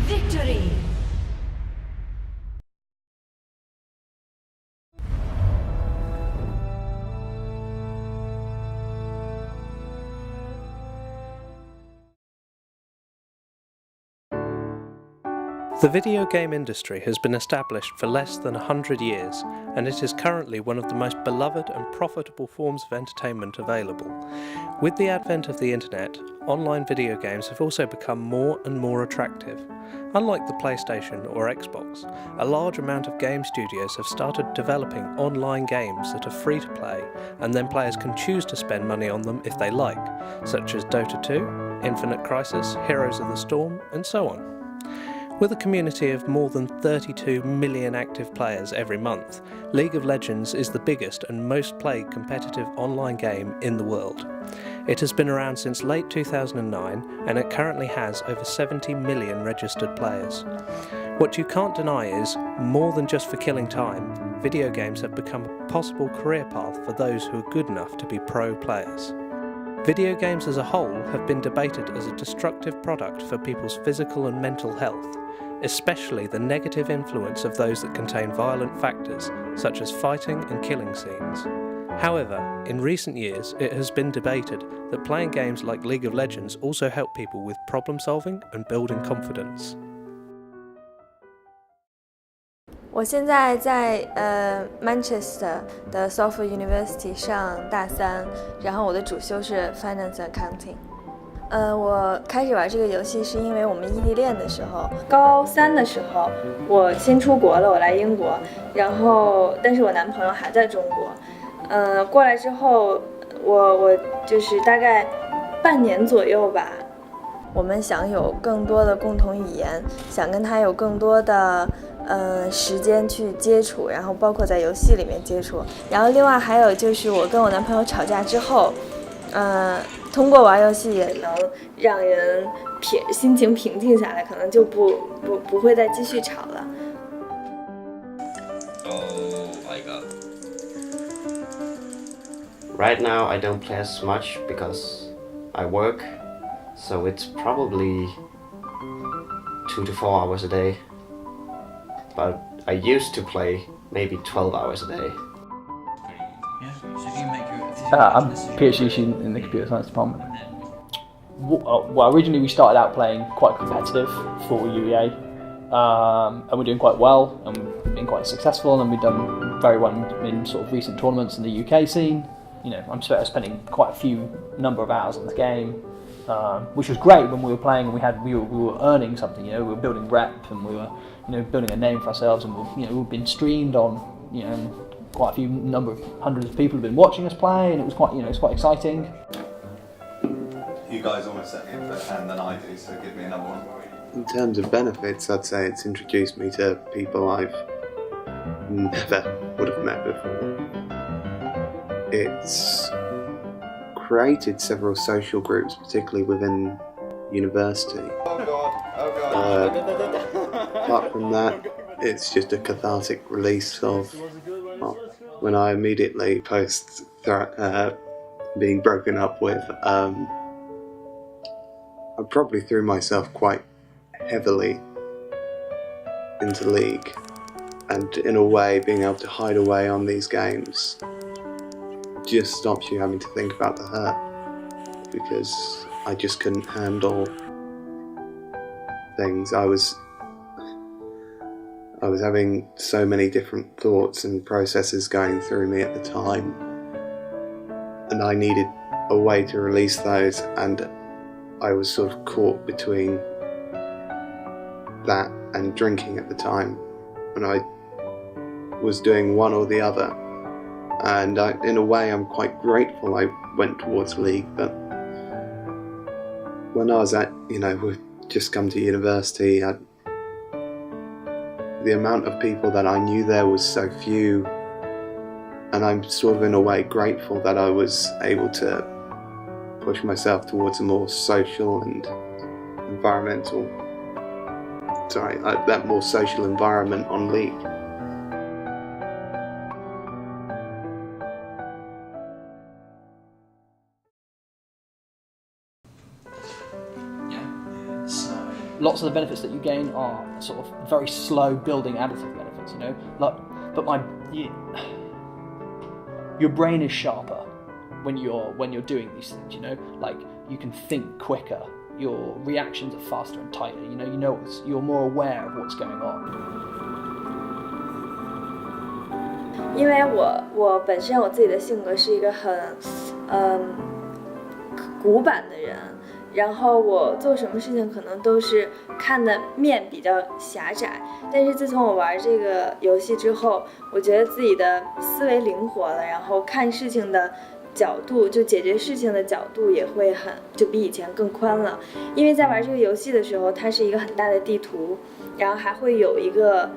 Victory! The video game industry has been established for less than 100 years, and it is currently one of the most beloved and profitable forms of entertainment available. With the advent of the internet, online video games have also become more and more attractive. Unlike the PlayStation or Xbox, a large amount of game studios have started developing online games that are free to play, and then players can choose to spend money on them if they like, such as Dota 2, Infinite Crisis, Heroes of the Storm, and so on. With a community of more than 32 million active players every month, League of Legends is the biggest and most played competitive online game in the world. It has been around since late 2009 and it currently has over 70 million registered players. What you can't deny is, more than just for killing time, video games have become a possible career path for those who are good enough to be pro players. Video games as a whole have been debated as a destructive product for people's physical and mental health, especially the negative influence of those that contain violent factors, such as fighting and killing scenes. However, in recent years it has been debated that playing games like League of Legends also help people with problem solving and building confidence. 我现在在Manchester 的 Salford University 上大3，然后我的主修是 Finance Accounting。我开始玩这个游戏是因为我们异地恋的时候，高3的时候我先出国了，我来英国，然后但是我男朋友还在中国。过来之后，我就是大概半年左右吧。我们想有更多的共同语言，想跟他有更多的时间去接触，然后包括在游戏里面接触。然后另外还有就是我跟我男朋友吵架之后，通过玩游戏也能让人心情平静下来，可能就不会再继续吵了。Oh my god. Right now I don't play as much because I work, so it's probably 2 to 4 hours a day. But I used to play maybe 12 hours a day. I'm PhD student in the computer science department. Well, originally we started out playing quite competitive for UEA, and we're doing quite well, and we've been quite successful, and we've done very well in sort of recent tournaments in the UK scene. You know, I'm spending quite a few number of hours on the game, which was great when we were playing and we were earning something. You know, we were building rep and we were, you know, building a name for ourselves, and we've been streamed on, you know, quite a few number of hundreds of people have been watching us play, and it was quite, you know, it's quite exciting. You guys almost set me a better hand than I do, so give me another one. In terms of benefits, I'd say it's introduced me to people I've never would have met before. It's created several social groups, particularly within university. Oh god, oh god. Apart from that, it's just a cathartic release of when I immediately post being broken up with. I probably threw myself quite heavily into League, and in a way being able to hide away on these games just stops you having to think about the hurt, because I just couldn't handle things. I was having so many different thoughts and processes going through me at the time, and I needed a way to release those, and I was sort of caught between that and drinking at the time, and I was doing one or the other, and in a way I'm quite grateful I went towards League. But when I was we'd just come to university, the amount of people that I knew there was so few, and I'm sort of in a way grateful that I was able to push myself towards a more social and that more social environment on League. lots of the benefits that you gain are sort of very slow building additive benefits, you know. Your brain is sharper when you're doing these things, you know. Like, you can think quicker, your reactions are faster and tighter, you know you're more aware of what's going on. 因为我本身我自己的性格是一个很古板的人，然后我做什么事情可能都是看的面比较狭窄，但是自从我玩这个游戏之后，我觉得自己的思维灵活了，然后看事情的角度，就解决事情的角度也会就比以前更宽了。因为在玩这个游戏的时候，它是一个很大的地图，然后还会有一个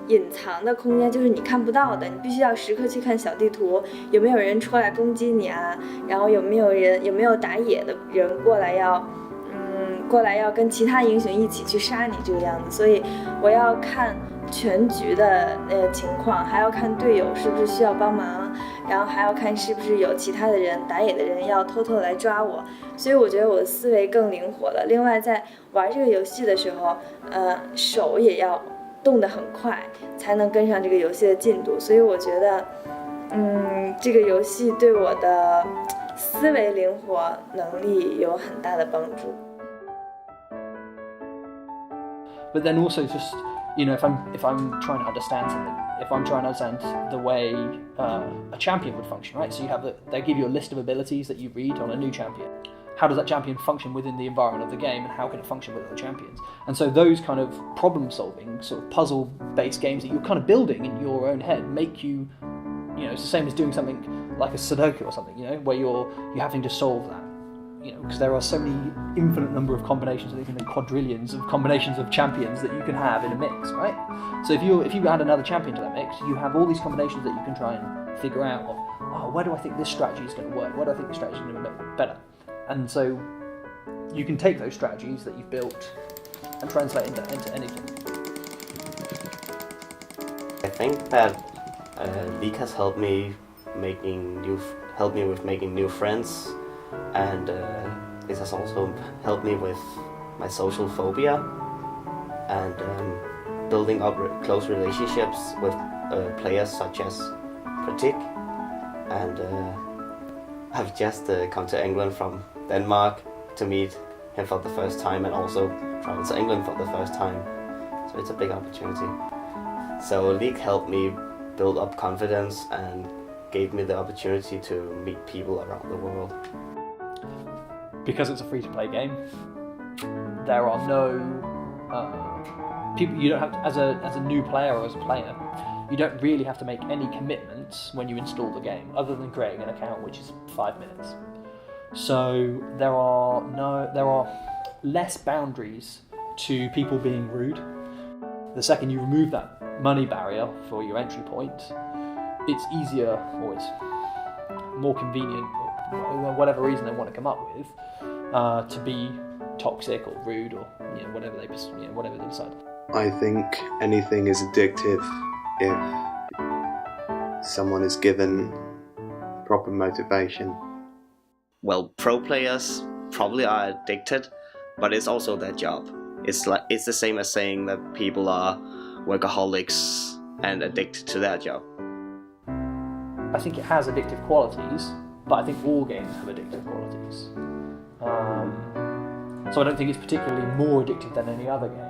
隐藏的空间，就是你看不到的，你必须要时刻去看小地图，有没有人出来攻击你啊，然后有没有打野的人过来要跟其他英雄一起去杀你这个样子，所以我要看全局的情况，还要看队友是不是需要帮忙，然后还要看是不是有其他的人打野的人要偷偷来抓我，所以我觉得我的思维更灵活了。另外在玩这个游戏的时候，手也要动得很快，才能跟上这个游戏的进度，所以我觉得这个游戏对我的思维灵活能力有很大的帮助。 But then also just, you know, if I'm trying to understand something, if I'm trying to understand the way a champion would function, right? So they give you a list of abilities that you read on a new champion. How does that champion function within the environment of the game, and how can it function with other champions? And so those kind of problem-solving, sort of puzzle-based games that you're kind of building in your own head make you, you know, it's the same as doing something like a Sudoku or something, you know, where you're having to solve that. You know, because there are so many infinite number of combinations, even quadrillions of combinations of champions that you can have in a mix, right? So if you add another champion to that mix, you have all these combinations that you can try and figure out. Where do I think this strategy is going to work? Where do I think this strategy is going to be better? And so you can take those strategies that you've built and translate into anything. I think that League has helped me with making new friends. And it has also helped me with my social phobia and building up close relationships with players such as Pratik. And I've just come to England from Denmark to meet him for the first time, and also travel to England for the first time. So it's a big opportunity. So League helped me build up confidence and gave me the opportunity to meet people around the world. Because it's a free-to-play game, there are no people. You don't have to, as a new player or as a player, you don't really have to make any commitments when you install the game, other than creating an account, which is 5 minutes. So there are less boundaries to people being rude. The second you remove that money barrier for your entry point, it's easier, or it's more convenient, or whatever reason they want to come up with, to be toxic or rude, or whatever they decide. I think anything is addictive if someone is given proper motivation. Well, pro players probably are addicted, but it's also their job. It's the same as saying that people are workaholics and addicted to their job. I think it has addictive qualities, but I think all games have addictive qualities. So I don't think it's particularly more addictive than any other game.